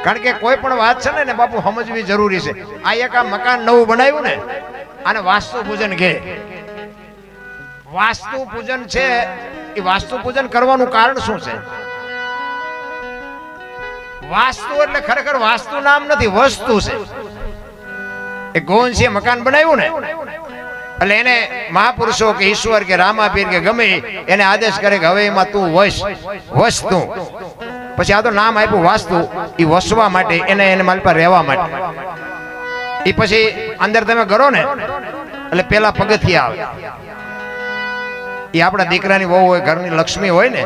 કારણ કે કોઈ પણ વાત છે ને બાપુ સમજવી જરૂરી છે. આ એક આ મકાન નવું બનાવ્યું ને આને વાસ્તુ પૂજન કહે. વાસ્તુ પૂજન છે એ વાસ્તુ પૂજન કરવાનું કારણ શું છે? વાસ્તુ એટલે ખરેખર વાસ્તુ નામ નથી, વસ્તુ છે. એ ગોવંશીએ મકાન બનાવ્યું ને એટલે એને મહાપુરુષો કે ઈશ્વર કે રામાપીર કે ગમે એને આદેશ કરે કે હવે એમાં તું વસ્તુ. પછી આ તો નામ આપ્યું વાસ્તુ, એ વસવા માટે, એને મારી પાસે રહેવા માટે. એ પછી અંદર તમે કરો ને એટલે પેલા પગથિયા આવે. એ આપણા દીકરાની વહુ હોય, ઘરની લક્ષ્મી હોય ને,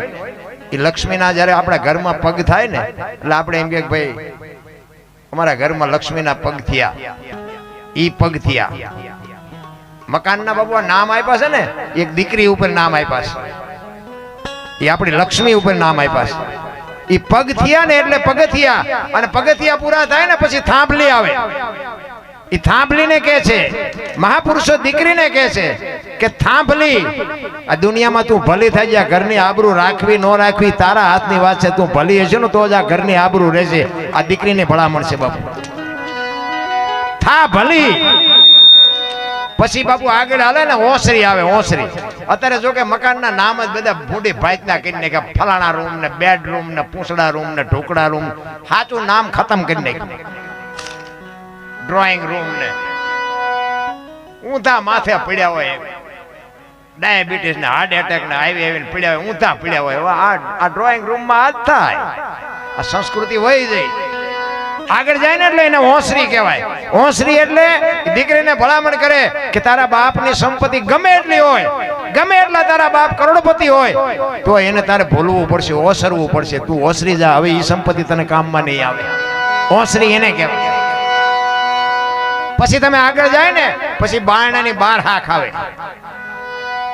એ લક્ષ્મીના જયારે આપણા ઘરમાં પગ થાય ને એટલે આપણે એમ કે ભાઈ અમારા ઘરમાં લક્ષ્મીના પગ થયા. ઈ પગ થયા. મકાનના બાબુ નામ આપ્યા છે ને, એક દીકરી ઉપર નામ આપ્યા છે, એ આપણી લક્ષ્મી ઉપર નામ આપ્યા છે. ઈ પગ થયા ને એટલે પગથિયા, અને પગથિયા પૂરા થાય ને પછી થાંભલી આવે. એ થાંભલીને કહે છે, મહાપુરુષો દીકરીને કહે છે કે થાંભલી, આ દુનિયામાં તું ભલી થઈ જા, ઘરની આબરૂ રાખવી ન રાખવી તારા હાથની વાત છે. તું ભલી હશે ને તો જ આ ઘરની આબરૂ રહેશે. આ દીકરીને ભલામણ છે બાપુ, થા ભલી. પછી બાપુ આગળ હાલે ને ઓસરી આવે. ઓસરી અત્યારે જો કે મકાનના નામ જ બધા મોટી ભાઈતના કરી નાખ્યા. ફલાણા રૂમ ને બેડરૂમ ને પૂંછડા રૂમ ને ઢોકળા રૂમ, સાચું નામ ખતમ કરી નાખ્યું. ડ્રોઈંગ રૂમ ને ઊંધા માથે પડ્યા હોય, ડાયાબિટીસ ને હાર્ટ એટેક ને આવી આવીને પડ્યા હોય, ઊંધા પડ્યા હોય. આ ડ્રોઈંગ રૂમમાં આ જ થાય. આ સંસ્કૃતિ વહી જાય. આગળ જાય ને એટલે એને હોંસરી કહેવાય. હોંસરી એટલે દીકરીને ભલામણ કરે કે તારા બાપની સંપત્તિ ગમે એટલી હોય, ગમે એટલા તારા બાપ કરોડપતિ હોય તો એને તારે ભૂલવું પડશે, ઓસરવું પડશે. તું ઓસરી જા, હવે એ સંપત્તિ તને કામમાં નહીં આવે. હોંસરી એને કહેવાય. પછી તમે આગળ જાય ને પછી બારણાની બાર હાક આવે.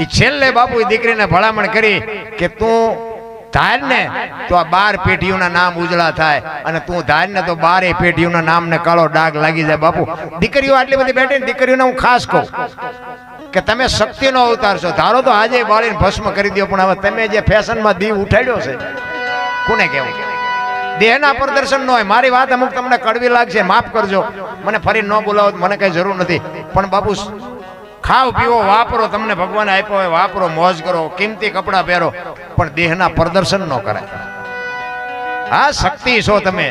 એ છેલ્લે બાપુ દીકરીને ભલામણ કરી કે તું ધાર ને તો આ 12 પેઢીઓના નામ ઉજળા થાય, અને તું ધાર ને તો 12 પેઢીઓના નામ ને કાળો ડાઘ લાગી જાય. બાપુ દીકરીઓ આટલી બધી બેઠી ને, દીકરીઓને હું ખાસ કહું કે તમે શક્તિનો અવતાર છો. ધારો તો આજે બાળીને ભસ્મ કરી દો, પણ હવે તમે જે ફેશનમાં દીવ ઉઠાડ્યો છે કોને કહેવું? દેહના પ્રદર્શન ન હોય. મારી વાત અમુક તમને કડવી લાગશે, માફ કરજો, મને ફરી ન બોલાવો, મને કઈ જરૂર નથી. પણ બાપુ ખાવ પીવો વાપરો, તમને ભગવાને આપ્યો હોય વાપરો, મોજ કરો, કિંમતી કપડાં પહેરો, પણ દેહના પ્રદર્શન ન કરાય. હા શક્તિ છો તમે.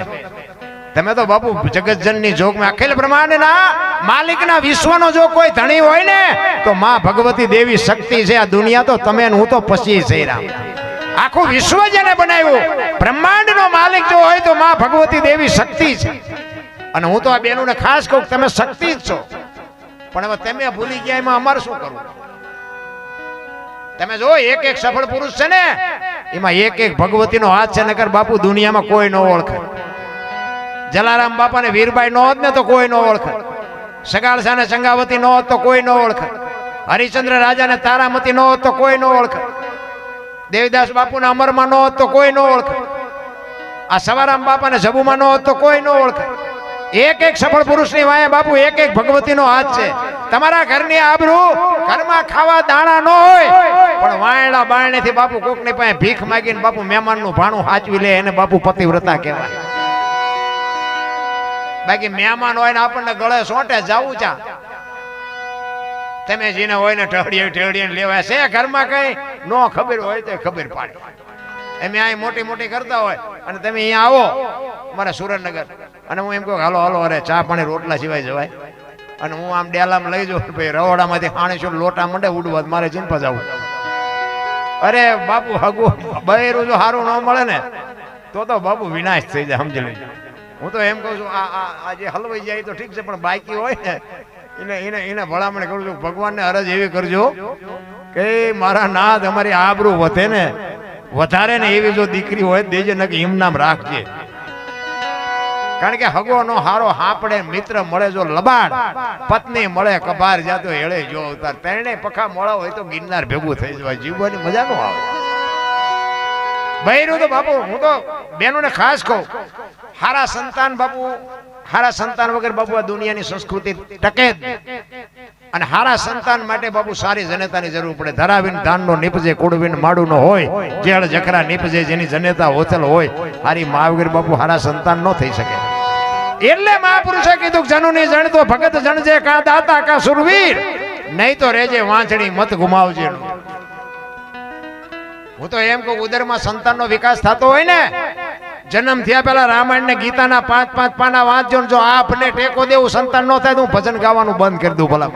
તમે તો બાપુ જગતજનની જોગમાં અખિલ બ્રહ્માંડના માલિકના વિશ્વનો જો કોઈ ધણી હોય ને તો માં ભગવતી દેવી શક્તિ છે. આ દુનિયા તો તમે હું તો પછી છે. રામ આખું વિશ્વ જેને બનાવ્યું, બ્રહ્માંડનો માલિક જો હોય તો માં ભગવતી દેવી શક્તિ છે. અને હું તો આ બેનોને ખાસ કહું તમે શક્તિ જ છો, પણ હવે તમે ભૂલી ગયા એમાં અમારે શું કરવું? તમે જો એક એક સફળ પુરુષ છે ને એમાં એક એક ભગવતીનો હાથ છે, નકર બાપુ દુનિયામાં કોઈ ન ઓળખે. જલારામ બાપાને વીરબાઈ નો હોત ને તો કોઈ ન ઓળખે. સગાળસા ને સંગાવતી નો હોત તો કોઈ ન ઓળખે. હરિચંદ્ર રાજાને તારામતી નો હોત તો કોઈ ન ઓળખે. દેવીદાસ બાપુના અમરમાં નો હોત તો કોઈ ન ઓળખે. આ સવારામ બાપાને જબુમાં નો હોત તો કોઈ ન ઓળખે. એક એક સફળ પુરુષની વાય બાપુ એક એક ભગવતીનો હાથ છે. તમારા ઘરની આબરૂ, ઘરમાં ખાવા દાણા ન હોય પણ વાયડા બારણેથી બાપુ કોકની પાસે ભીખ માગીને બાપુ મહેમાનનું ભાણું સાચવી લે, એને બાપુ પતિવ્રતા કહેવાય. બાકી મહેમાન હોય ને આપણને ગળે સોંટે જાવું ચા, તમે જેને હોય ને ઠહડીએ લેવાય છે. ઘરમાં કઈ નો ખબર હોય તો ખબર પાડે. એમ અહીં મોટી મોટી કરતા હોય અને તમે અહીંયા આવો મારા સુરેન્દ્રનગર, અને હું એમ કહું હાલો હાલો, અરે ચા પાણી રોટલા સિવાય જવાય. અને હું આમ ડેલામાં લઈ જાઉં, ભાઈ રવાડામાંથી 500 લોટા મંડે ઉડવા, મારે ચિંપા જવું. અરે બાપુ હગુ બૈરું જો સારું ન મળે ને તો બાપુ વિનાશ થઈ જાય, સમજી લેજો. હું તો એમ કહું છું આ જે હલવાઈ જાય તો ઠીક છે, પણ બાકી હોય ને એને ભલામણ કરું છું, ભગવાનને અરજ એવી કરજો કે મારા નાથ અમારી આબરૂ વધે ને વધારે ને એવી જો દીકરી હોય દેજે, ન કે હિમ નામ રાખજે. કારણ કે હગો નો હારો હાપડે, મિત્ર મળે જો લબાડ, પત્ની મળે કબાર જાતો હેળે જો અવતાર. તેણે પખા મોળા હોય તો ગિરનાર ભેગું થઈ જવાય, જીવવાની મજા નો આવે. બૈરું તો બાપુ હું તો બેનોને ખાસ કહું, હારા સંતાન બાપુ, હારા સંતાન વગર બાપુ આ દુનિયાની સંસ્કૃતિ ટકે જ. અને હારા સંતાન માટે બાપુ સારી જનેતાની જરૂર પડે. ધરાવીને ધાનનો નીપજે, કુડવીને માડુનો હોય, જેળ જખરા નીપજે, જેની જનેતા હોતલ હોય, હારી મા વગર બાપુ હારા સંતાન ન થઈ શકે. એટલે મહાપુરુષે કીધું જનુની જણતો ભગત જણજે, કા દાતા કા સુરવીર, નહીં તો રેજે વાંચણી મત ગુમાવજે. હું તો એમ કહું, ઉદરમાં સંતાનનો વિકાસ થતો હોય ને, જન્મ થયા પહેલા રામાયણ ને ગીતાના 5-5 પાના વાંચજો. જો આપને ટેકો દેવું સંતાન ન થાય તો હું ભજન ગાવાનું બંધ કરી દઉં. ભલા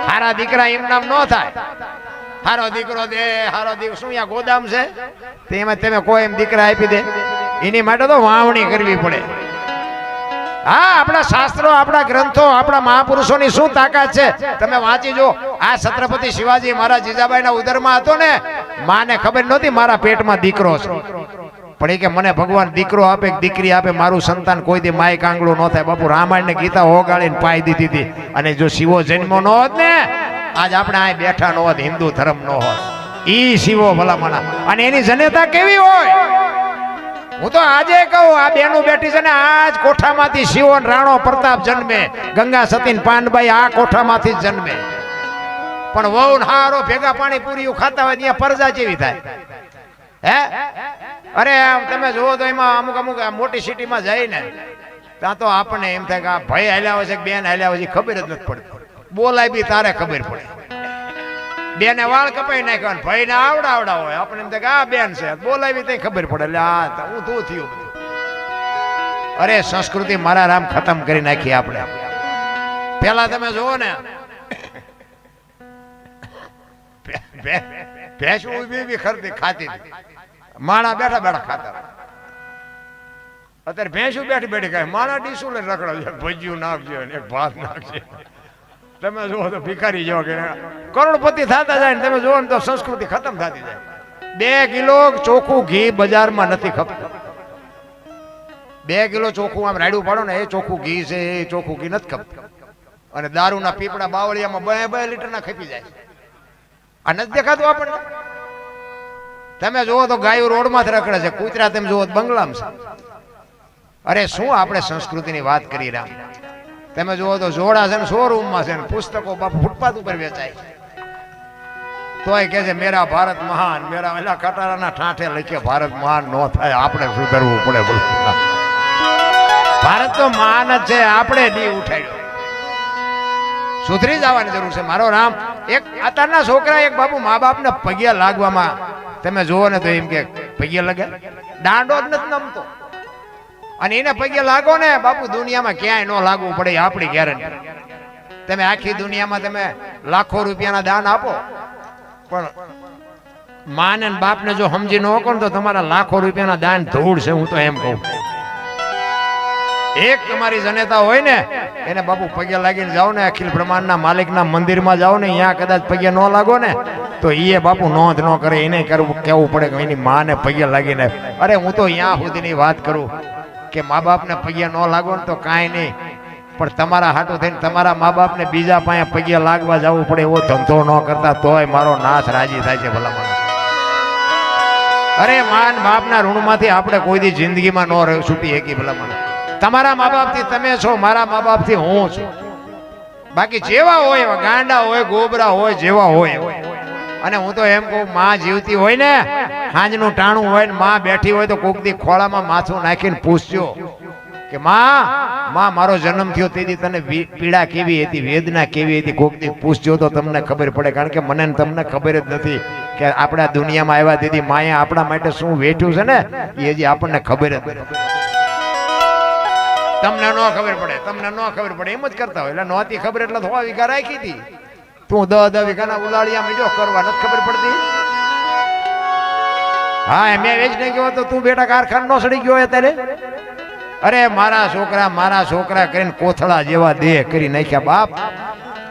હારા દીકરા એમ નામ ન થાય. હારો દીકરો દે, હારો દીકરો શું અહીંયા ગોદામ છે તેમાં તમે કોઈ એમ દીકરા આપી દે? એની માટે તો વાવણી કરવી પડે. હા, આપણા શાસ્ત્રો, આપણા ગ્રંથો, આપણા મહાપુરુષોની શું તાકાત છે તમે વાંચી જો. આ છત્રપતિ શિવાજી મારા જીજાબાઈના ઉદરમાં હતો ને, માને ખબર નહોતી મારા પેટમાં દીકરો છે, પણ એ કે મને ભગવાન દીકરો આપે કે દીકરી આપે, મારું સંતાન કોઈ દી માય કાંગળું ન થાય. બાપુ રામાયણ ને ગીતા હોગાડીને પાઈ દીધી હતી. અને જો શિવો જન્મો ન હોત ને, આજ આપણે આ બેઠા ન હોત, હિન્દુ ધર્મ ન હોત. ઈ શિવો ભલામણા. અને એની જનેતા કેવી હોય, હું તો આજે કહું, આ બેનું બેઠી છે ને, આજ કોઠામાંથી શિવો રાણો પ્રતાપ જન્મે, ગંગા સતીન પાનબાઈ આ કોઠામાંથી જ જન્મે. પણ વહુ હારો ભેગા પાણી પૂરી ખાતા હોય ત્યાં પરજા જેવી થાય. હે અરે તમે જુઓ તો એમાં અમુક અમુક મોટી સિટીમાં જઈને ત્યાં તો આપણને એમ થાય કે આ ભાઈ હાલ્યા હોય છે કે બેન હાલ્યા હોય છે, ખબર જ નથી પડતી. બોલાય બી તારે ખબર પડે. બેને વાળ કપાઈ નાખ્યા, ભાઈ ને આવડા હોય, આપણે એમ થાય કે આ બેન છે, બોલાય બી ત્યાં ખબર પડે. એટલે આ હું તું થયું બધું. અરે સંસ્કૃતિ મારા રામ ખતમ કરી નાખી આપણે. પેલા તમે જુઓ ને, ભેંસ ઉભી ખરતી ખાતી, માણા બેઠા બેઠા ખાતા. અત્યારે ભેંસું બેઠી બેઠી ખાય, માણા ડીશું લઈને રખડો, ભજીયું નાખજો ને એક ભાત નાખજો. તમે જુઓ તો ભિખારી જેવો કે કરોડપતિ થતા જાય ને, તમે જુઓ ને તો સંસ્કૃતિ ખતમ થતી જાય. 2 કિલો ચોખ્ખું ઘી બજારમાં નથી ખપતું. 2 કિલો ચોખ્ખું આમ રાડ્યું પાડો ને, એ ચોખ્ખું ઘી છે, એ ચોખ્ખું ઘી નથી ખપતું. અને દારૂના પીપળા બાવળિયામાં 2 લીટરના ખપી જાય. આ નથી દેખાતું આપણને? તમે જુઓ તો ગાયો રોડમાં જ રખડે છે, કૂતરા તમે જુઓ બંગલામાં છે. અરે શું આપણે સંસ્કૃતિની વાત કરી રહ્યા. તમે જુઓ તો જોડા છે ને શોરૂમમાં છે, ને પુસ્તકો બાપુ ફૂટપાથ ઉપર વેચાય. તોય કે છે મેરા ભારત મહાન, મેરા એલા કટારાના ઠાઠે લખે ભારત મહાન ન થાય, આપણે સુધરવું પડે. ભારત તો મહાન જ છે, આપણે ડી ઉઠાડ્યો. સુધરી જવાની જરૂર છે મારો રામ. એક અત્યારના છોકરા એક બાપુ મા બાપને પગ્યા લાગવામાં તમે જુઓ ને તો એમ કે પગ્યા લગે, દાંડો જ નથી નમતો. અને એને પગ્યા લાગો ને બાપુ, દુનિયામાં ક્યાંય ન લાગવું પડે, આપણી ગેરંટી. તમે આખી દુનિયામાં તમે લાખો રૂપિયાના દાન આપો, પણ માને બાપને જો સમજી ન કરો તો તમારા લાખો રૂપિયાના દાન ધૂળ છે. હું તો એમ કહું, એક તમારી જનેતા હોય ને, એને બાપુ પગે લાગીને જાઓ ને, અખિલ બ્રહ્માંડના માલિકના મંદિરમાં જાઓ ને, અહીંયા કદાચ પગે ન લાગો ને તો એ બાપુ નોંધ ન કરે. એને કેવું પડે કે એની માને પગે લાગીને. અરે હું તો અહીંયા સુધીની વાત કરું કે મા બાપને પગે ન લાગો ને તો કાંઈ નહીં, પણ તમારા હાટું થઈને તમારા મા બાપને બીજા પાસે પગે લાગવા જવું પડે એવો ધંધો ન કરતા તોય મારો નાથ રાજી થાય છે ભલામણ. અરે માન બાપના ઋણમાંથી આપણે કોઈ દી જિંદગીમાં ન છૂટી શકી ભલામણ. તમારા મા બાપથી તમે છો, મારા મા બાપથી હું છું. બાકી જેવા હોય એવા, ગાંડા હોય, ગોબરા હોય, જેવા હોય. અને હું તો એમ કહું, માં જીવતી હોય ને, સાંજનું ટાણું હોય ને, માં બેઠી હોય તો કોક દી ખોળામાં માથું નાખીને પૂછજો કે માં મારો જન્મ થયો તેથી તને પીડા કેવી હતી, વેદના કેવી હતી, કોક દી પૂછજો તો તમને ખબર પડે. કારણ કે મને તમને ખબર જ નથી કે આપણા દુનિયામાં આવ્યા તેથી માએ આપણા માટે શું વેઠ્યું છે ને, એ હજી આપણને ખબર જ નથી. તમને ન ખબર પડે, તમને ન ખબર પડે, એમ જ કરતા હોય. એટલે નહોતી ખબર એટલે 100 વીઘા રાખી હતી, તું 10 વીઘાના ઉલાળિયા મીડો કરવા નથી ખબર પડતી. હા મેં વેચ નહીં ગયો તો તું બેટા કારખાન નો સડી ગયો અત્યારે. અરે મારા છોકરા કરીને કોથળા જેવા દેહ કરી નાખ્યા બાપ.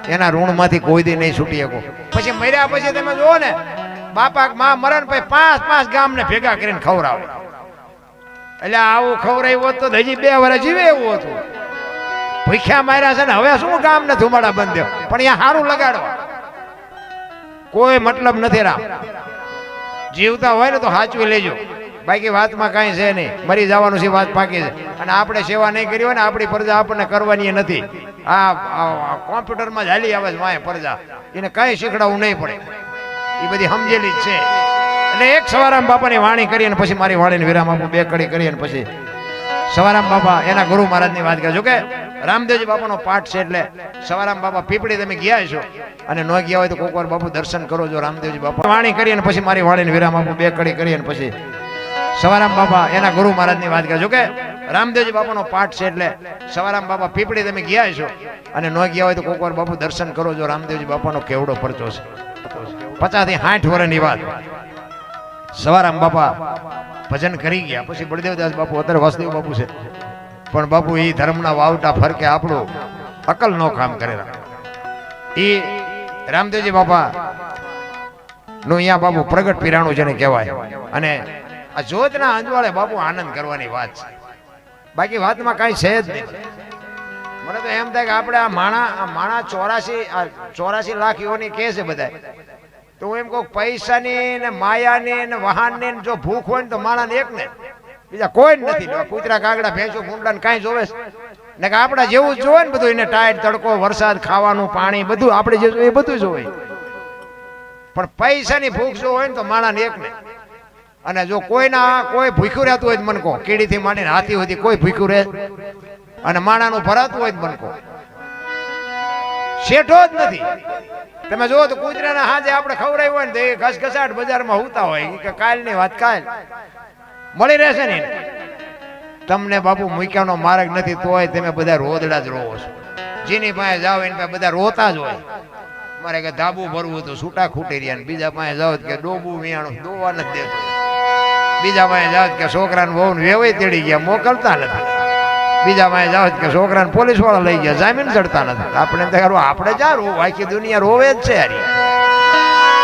એના ઋણમાંથી કોઈ દી નહીં છૂટી શકો. પછી મર્યા પછી તમે જુઓ ને, બાપા માં મરણ પછી 5 ગામને ભેગા કરીને ખવડાવે. એટલે આવું ખવડાવ્યું હોત તો હજી 2 વર્ષ જીવે એવું હતું. ભૂખ્યા માર્યા છે ને, હવે શું ગામ ને ધુમાડા બંધ દે, પણ અહીંયા સારું લગાડવા કોઈ મતલબ નથી. રામ જીવતા હોય ને તો સાચવી લેજો. બાકી વાતમાં કાંઈ છે નહીં, મરી જવાનું છે, વાત પાકી છે. અને આપણે સેવા નહીં કરી હોય ને આપણી પ્રજા આપણને કરવાની નથી. આ કોમ્પ્યુટરમાં જ હાલી આવે છે માય પ્રજા, એને કાંઈ શીખડાવવું નહીં પડે, એ બધી સમજેલી જ છે. એટલે એક સવારામ બાપાની વાણી કરી અને પછી મારી વાણીને વિરામ આપું, બે કડી કરી અને પછી સવારામ બાપા એના ગુરુ મહારાજની વાત કરે. જો કે રામદેવજી બાપાનો પાઠ છે એટલે સવારામ બાપા પીપળી તમે ગયા છો અને ન ગયા હોય તો કોક વાર બાપુ દર્શન કરો. જો રામદેવજી બાપા વાણી કરી અને પછી મારી વાણીને વિરામ આપું, બે કડી કરી અને પછી સવારામ બાપા એના ગુરુ મહારાજની વાત કરે. જો કે રામદેવજી બાપાનો પાઠ છે એટલે સવારામ બાપા પીપળી તમે ગયા છો અને ન ગયા હોય તો કોક વાર બાપુ દર્શન કરો. જો રામદેવજી બાપાનો કેવડો પરચો છે, 50 થી 60 વર્ષની વાત. સવારામ બાપા ભજન કરી ગયા પછી બળદેવદાસ બાપુ, અત્યારે વાસુદેવ બાપુ છે, પણ બાપુ એ ધર્મના વાવટા ફરકે આપણું અકલ નો કામ કરેલા. એ રામદેવજી બાપા નું અહીંયા બાપુ પ્રગટ પીરાણું જેને કહેવાય. અને આ જોતના અંજવાળે બાપુ આનંદ કરવાની વાત છે, બાકી વાતમાં કાંઈ છે જ નહીં. મને તો એમ થાય કે આપણે આ માણા 84 લાખ યોની કે છે બધા, તો હું એમ કહું પૈસાની ને માયાની ને વાહનની જો ભૂખ હોય ને તો માણાને એક ને બીજા કોઈ જ નથી. કૂતરા કાગડા ભેંસો ભૂંડા ને કાંઈ જોવે ને કે આપણા જેવું જ જોવે ને બધું, એને ટાઈટ તડકો વરસાદ ખાવાનું પાણી બધું આપણે જે જોઈએ એ બધું જોવે. પણ પૈસાની ભૂખ જો હોય ને તો માણાને એક ને. અને જો કોઈ ભૂખ્યું રહેતું હોય મને કહો, કીડીથી માંડીને હાથી સુધી કોઈ ભૂખ્યું રહે અને માણાનું ભરાતું હોય મને કહો, શેઠો જ નથી. તમે જુઓ તો કૂતરાના હાજે આપણે ખવડાવ્યું હોય ને તો એ ઘસઘસાટ બજારમાં હોતા હોય કે કાલની વાત કાલ મળી રહેશે ને. તમને બાપુ મૂક્યાનો માર્ગ નથી તોય તમે બધા રોદડા જ રોવો છો. જેની પાસે જાઓ એની પાસે બધા રોતા જ હોય. મારે કે ધાબુ ભરવું તો છૂટા ખૂટી રહ્યા ને બીજા પાસે જાઓ કે ડોબું વિયાણું દોવા નથી દેતો, બીજા પાસે જાઓ કે છોકરાને બહુ વેવાય તેડી ગયા મોકલતા નથી, બીજા પાસે જાઓ કે છોકરાને પોલીસ વાળા લઈ ગયા જામીન ચડતા નથી. આપણે આપણે જા રોવ, આખી દુનિયા રોવે જ છે.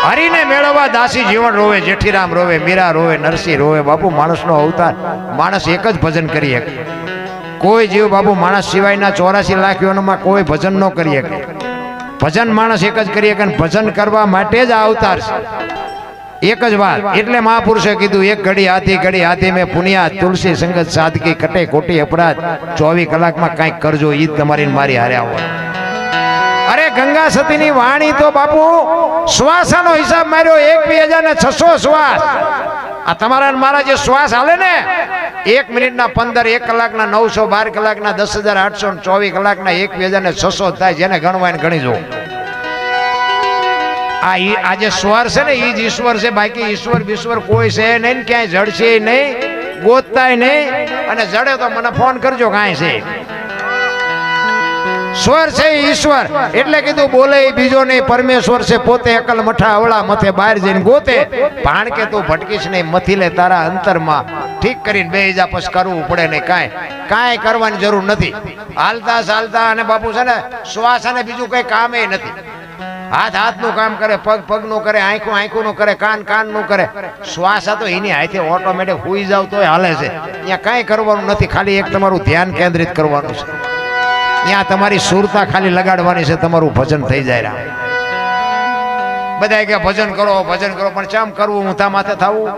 હરીને મેળવવા દાસી જીવન રોવે, જેઠીરામ રોવે, મીરા રોવે, નરસિંહ રોવે. બાપુ માણસનો અવતાર, માણસ એક જ ભજન કરી શકે. કોઈ જીવ બાપુ માણસ સિવાયના 84 લાખ યોનમાં કોઈ ભજન ન કરી શકે. ભજન માણસ એક જ કરી શકે, ભજન કરવા માટે જ આ અવતાર છે. એક જ વાત એટલે મહાપુરુષે કીધું, એક ઘડી હાથી મેં પુનિયા, તુલસી સંગત સાદગી, કટે કોટી અપરાધ, 24 કલાકમાં કંઈક કરજો, ઈ જ તમારી મારી હાર્યા હોય. અરે ગંગા સતીની વાણી તો બાપુ શ્વાસનો હિસાબ માર્યો, 21,600 શ્વાસ. આ તમારા મારા જે શ્વાસ હાલે ને 1 મિનિટના 15, 1 કલાકના 900, 12 કલાકના 10,800, 24 કલાકના 21,600 થાય. જેને ગણવાય ને ગણી જો. આ જે સ્વર છે ને એ જ ઈશ્વર છે, બાકી ઈશ્વર કોઈ છે નહીં, ક્યાંય જડશે નહીં, ગોતતાય નહીં. અને જડે તો મને ફોન કરજો, કાંઈ છે. સ્વર છે ઈશ્વર એટલે કીધું બોલે બીજો નહીં, પરમેશ્વર છે પોતે, અકલ મઠા અવળા મથે બહાર જઈને ગોતે. ભાણ કે તું ભટકીશ નહીં, મથી લે તારા અંતરમાં, ઠીક કરીને બે જા પછી કરવું પડે નહીં. કાંઈ કરવાની જરૂર નથી. હાલતા ચાલતા અને બાપુ છે ને શ્વાસ અને બીજું કઈ કામ એ નથી. હાથનું કામ કરે, પગનું કરે, આંખું નું કરે, કાન નું કરે. શ્વાસ તો એની હાથે ઓટોમેટિક હુઈ જાવ તોય હાલે છે. અહીંયા કાંઈ કરવાનું નથી, ખાલી એક તમારું ધ્યાન કેન્દ્રિત કરવાનું છે. ત્યાં તમારી સુરતા ખાલી લગાડવાની છે, તમારું ભજન થઈ જાય. બધા કે ભજન કરો, પણ ચમ કરવું? ઊંધા માથે થવું?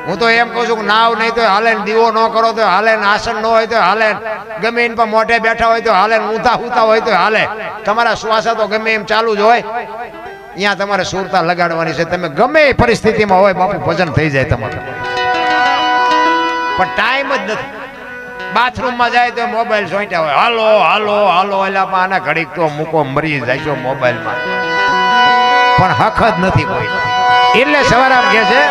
હું તો એમ કહું છું કે નાવ નહીં તો હાલે, દીવો ન કરો તો હાલે, આસન ન હોય તો હાલે, ગમે એની પર મોઢે બેઠા હોય તો હાલે, ઊંધા હુતા હોય તો હાલે. તમારા શ્વાસા તો ગમે એમ ચાલુ જ હોય. અહીંયા તમારે સુરતા લગાડવાની છે. તમે ગમે એ પરિસ્થિતિમાં હોય બાપુ ભજન થઈ જાય તમારે. પણ ટાઈમ જ નથી. બાથરૂમમાં જાય તો મોબાઈલ સોંટ્યા હોય, હાલો હાલો હાલો, એટલે આના ઘડીક તો મૂકો, મરી જાય છો મોબાઈલમાં. પણ હક જ નથી કોઈ. એટલે સવારામ કહે છે,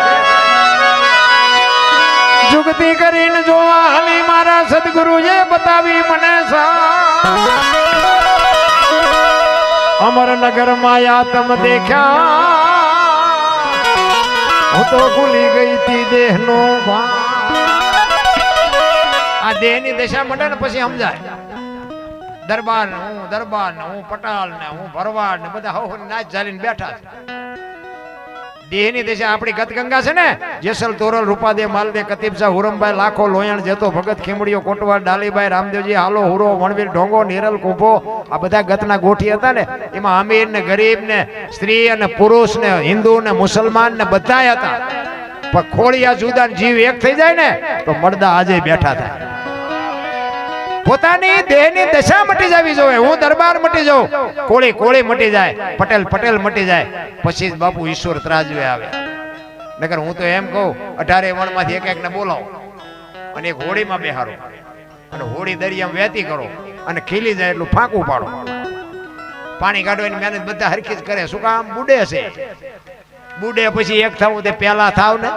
જુગતી કરીને જોવા હાલી મારા સદગુરુએ બતાવી મને અમરનગર માયા તમ દેખ્યા, હું તો ભૂલી ગઈ તી દેહનો ભાન. આ દેહની દશા મળે ને પછી સમજાય. દરબાર ને હું પટાલ ને હું ભરવાડ ને બધા હો નાચ ઝાલીને બેઠા છે. દેહની દિશા આપણી ગતગંગા છે ને, જેસલ તોરલ રૂપાદે માલદે કતીબસા હુરમભાઈ લાખો લોયણ જેતો ભગત ખીમડીઓ કોટવાર ડાલીભાઈ રામદેવજી હાલો હુરો વણવીર ઢોંગો નિરલ કુંભો, આ બધા ગતના ગોઠી હતા ને. એમાં અમીર ને ગરીબ ને સ્ત્રી અને પુરુષ ને હિન્દુ ને મુસલમાન ને બધા હતા. પણ ખોળિયા જુદા ને જીવ એક થઈ જાય ને તો મળદા આજે બેઠા થાય. પોતાની દેહની દશા મટી જવી જોઈએ. હું દરબાર મટી જાઉં, કોળી કોળી મટી જાય, પટેલ પટેલ મટી જાય, પછી જ બાપુ ઈશ્વર ત્રાજવે આવે. નકર હું તો એમ કહું 18 વણમાંથી એક એકને બોલાવો અને એક હોળીમાં બેહારો અને હોળી દરિયામાં વહેતી કરો અને ખીલી જાય એટલું ફાંકું પાડો. પાણી કાઢવાની મહેનત બધા હરખી જ કરે. શું કામ? બુડે છે. બુડે પછી એક થવું તે પહેલા થાવ ને.